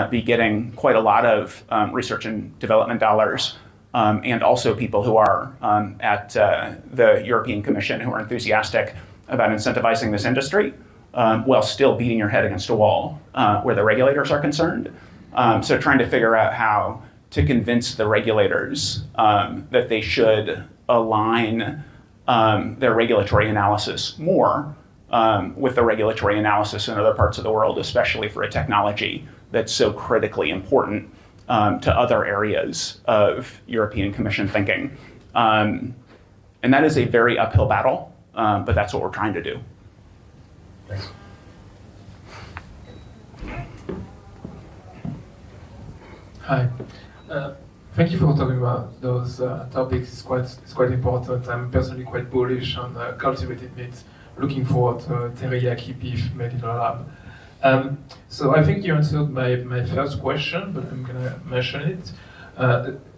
be getting quite a lot of research and development dollars, and also people who are at the European Commission who are enthusiastic about incentivizing this industry, while still beating your head against a wall where the regulators are concerned. So trying to figure out how to convince the regulators that they should align their regulatory analysis more with the regulatory analysis in other parts of the world, especially for a technology that's so critically important to other areas of European Commission thinking. And that is a very uphill battle, but that's what we're trying to do. Thanks. Hi. Thank you for talking about those topics. It's quite important. I'm personally quite bullish on cultivated meat. Looking forward to teriyaki beef made in a lab. So I think you answered my first question, but I'm gonna mention it.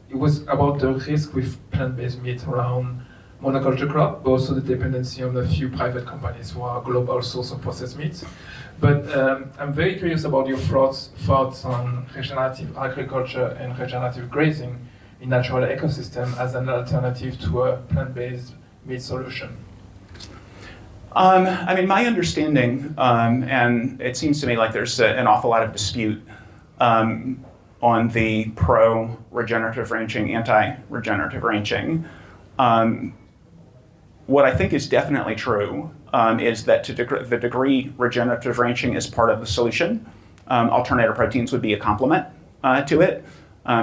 It was about the risk with plant-based meat around monoculture crop, but also the dependency on a few private companies who are a global source of processed meat. But I'm very curious about your thoughts on regenerative agriculture and regenerative grazing in natural ecosystem as an alternative to a plant-based meat solution. I mean, my understanding, and it seems to me like there's an awful lot of dispute on the pro-regenerative ranching, anti-regenerative ranching. What I think is definitely true is that to the degree regenerative ranching is part of the solution, alternative proteins would be a complement to it.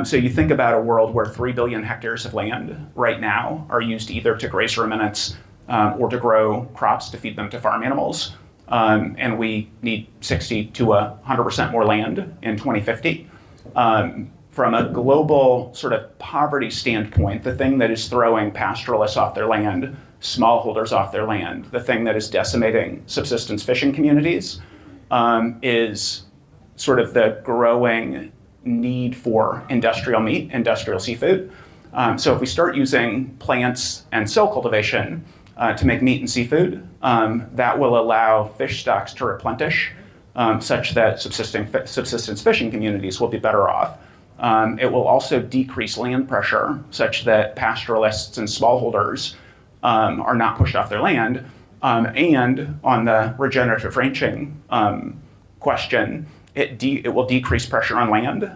So you think about a world where 3 billion hectares of land right now are used either to graze ruminants or to grow crops to feed them to farm animals. And we need 60 to 100% more land in 2050. From a global sort of poverty standpoint, the thing that is throwing pastoralists off their land, smallholders off their land, the thing that is decimating subsistence fishing communities is sort of the growing need for industrial meat, industrial seafood. So if we start using plants and cell cultivation to make meat and seafood, that will allow fish stocks to replenish such that subsistence fishing communities will be better off. It will also decrease land pressure such that pastoralists and smallholders are not pushed off their land. And on the regenerative ranching question, it will decrease pressure on land,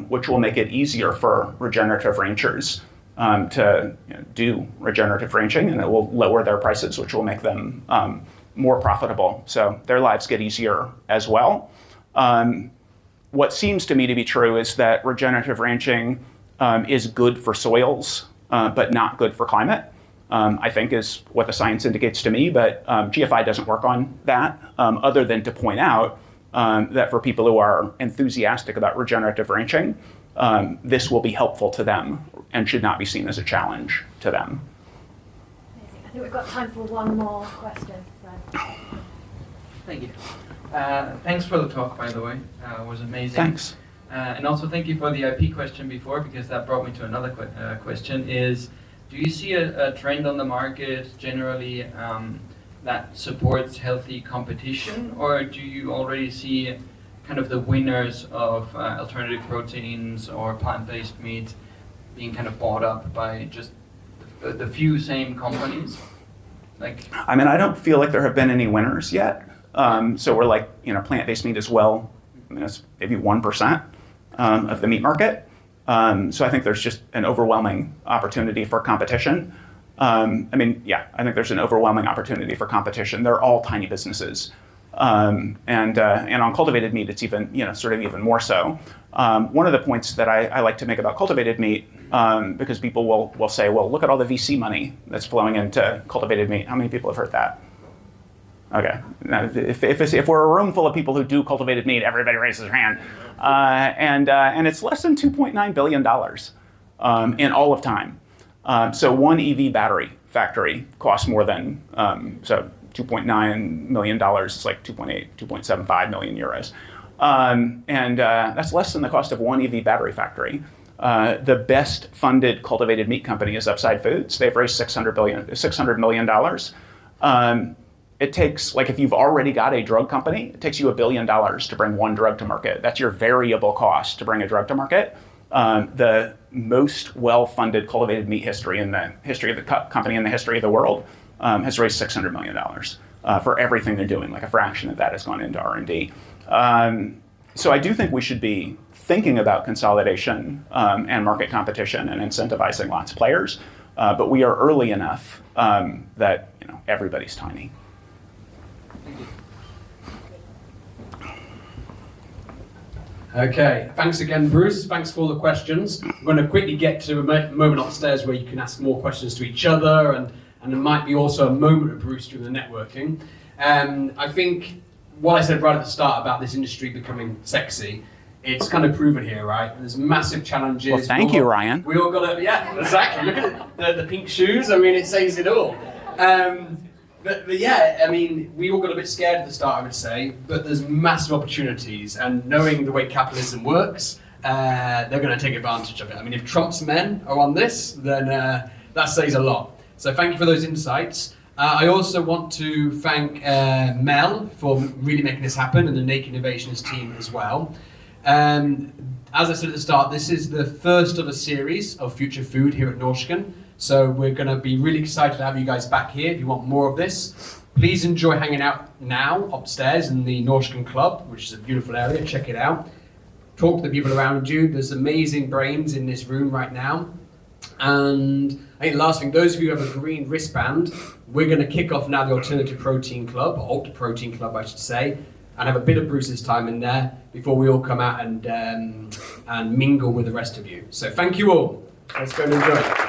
which will make it easier for regenerative ranchers to do regenerative ranching, and it will lower their prices, which will make them more profitable. So their lives get easier as well. What seems to me to be true is that regenerative ranching is good for soils, but not good for climate, I think is what the science indicates to me, but GFI doesn't work on that, other than to point out that for people who are enthusiastic about regenerative ranching, this will be helpful to them and should not be seen as a challenge to them. Amazing. I think we've got time for one more question. So. Thank you. Thanks for the talk, by the way. It was amazing. Thanks. And also thank you for the IP question before, because that brought me to another question is, do you see a trend on the market generally that supports healthy competition, or do you already see kind of the winners of alternative proteins or plant-based meat being kind of bought up by just the few same companies? Like, I mean, I don't feel like there have been any winners yet. So we're like, plant-based meat as well, it's maybe 1% of the meat market. So I think there's just an overwhelming opportunity for competition. I think there's an overwhelming opportunity for competition. They're all tiny businesses. And on cultivated meat, it's even, even more so. One of the points that I like to make about cultivated meat, because people will say, well, look at all the VC money that's flowing into cultivated meat. How many people have heard that? Okay. Now, if we're a room full of people who do cultivated meat, everybody raises their hand. And it's less than $2.9 billion in all of time. So one EV battery factory costs more than, so $2.9 million is like 2.75 million euros. And that's less than the cost of one EV battery factory. The best funded cultivated meat company is Upside Foods. They've raised $600 million. It takes, like if you've already got a drug company, it takes you $1 billion to bring one drug to market. That's your variable cost to bring a drug to market. The most well-funded cultivated meat history in the history of the company in the history of the world has raised $600 million for everything they're doing. Like a fraction of that has gone into R&D. So I do think we should be thinking about consolidation and market competition and incentivizing lots of players. But we are early enough that everybody's tiny. Okay, thanks again, Bruce. Thanks for all the questions. I'm going to quickly get to a moment upstairs where you can ask more questions to each other, and there might be also a moment with Bruce during the networking. I think what I said right at the start about this industry becoming sexy, it's kind of proven here, right? There's massive challenges. Well, thank you, Ryan. We all got to, yeah, exactly. Look at the pink shoes. I mean, it says it all. But yeah, I mean, we all got a bit scared at the start, I would say, but there's massive opportunities, and knowing the way capitalism works, they're going to take advantage of it. I mean, if Trump's men are on this, then that says a lot. So thank you for those insights. I also want to thank Mel for really making this happen, and the Naked Innovations team as well. As I said at the start, this is the first of a series of Future Food here at Norrsken. So we're going to be really excited to have you guys back here if you want more of this. Please enjoy hanging out now upstairs in the Norrsken Club, which is a beautiful area. Check it out. Talk to the people around you. There's amazing brains in this room right now. And I think the last thing, those of you who have a green wristband, we're going to kick off now the Alternative Protein Club, or Ultra Protein Club, I should say, and have a bit of Bruce's time in there before we all come out and mingle with the rest of you. So thank you all. Let's go and enjoy it.